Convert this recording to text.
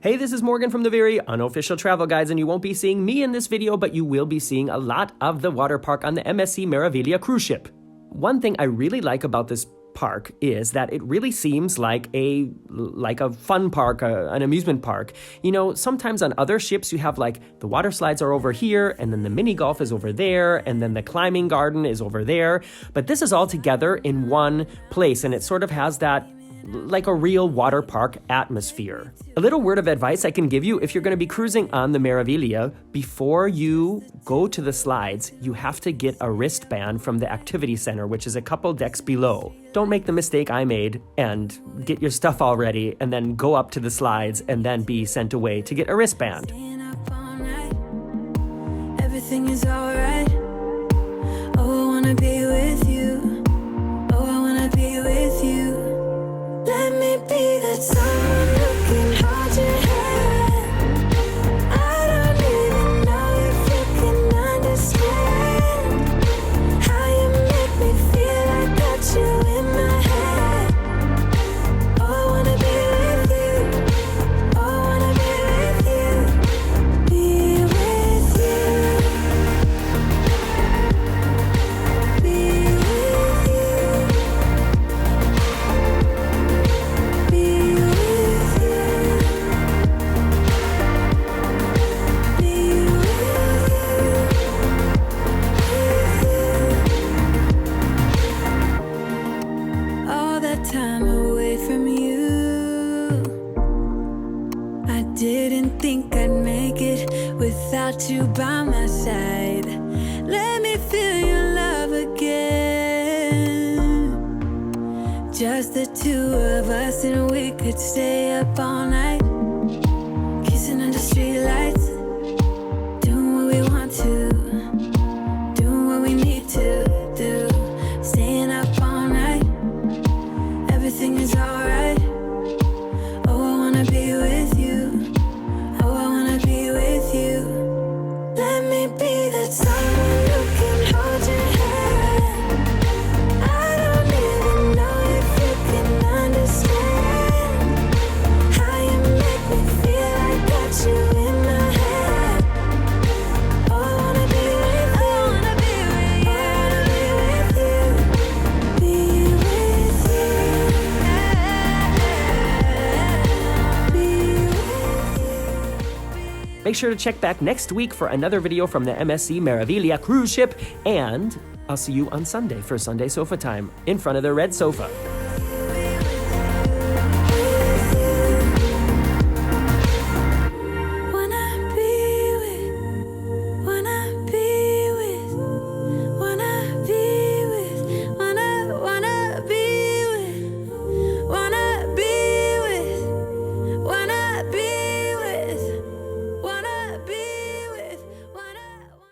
Hey, this is Morgan from the very unofficial travel guides, and you won't be seeing me in this video, but you will be seeing a lot of the water park on the MSC Meraviglia cruise ship. One thing I really like about this park is that it really seems like a fun park, an amusement park. You know, sometimes on other ships you have like the water slides are over here, and then the mini golf is over there, and then the climbing garden is over there. But this is all together in one place, and it sort of has that like a real water park atmosphere. A little word of advice I can give you if you're going to be cruising on the Meraviglia, before you go to the slides, you have to get a wristband from the activity center, which is a couple decks below. Don't make the mistake I made and get your stuff all ready and then go up to the slides and then be sent away to get a wristband. Everything is alright. Oh, I wanna be with you. Oh, I wanna be with you. Let me be that someone who can hold your hand. I don't even know if you can understand how you make me feel. I got you in my head. Oh, I wanna be with you. Oh, I wanna be with you. Be with you. Be with you. Time away from you, I didn't think I'd make it without you by my side. Let me feel your love again. Just the two of us, and we could stay up all night, kissing under streetlights, doing what we want to, doing what we need to do, staying up all night. Everything is alright. Oh, I wanna be with you. Oh, I wanna be with you. Let me be that someone who can hold your hand. I don't even know if you can understand how you make me feel. I got you in my head. Oh, I wanna be with you. I wanna be with you. I wanna be with you. Be with you. Make sure to check back next week for another video from the MSC Meraviglia cruise ship, and I'll see you on Sunday for Sunday Sofa Time in front of the red sofa.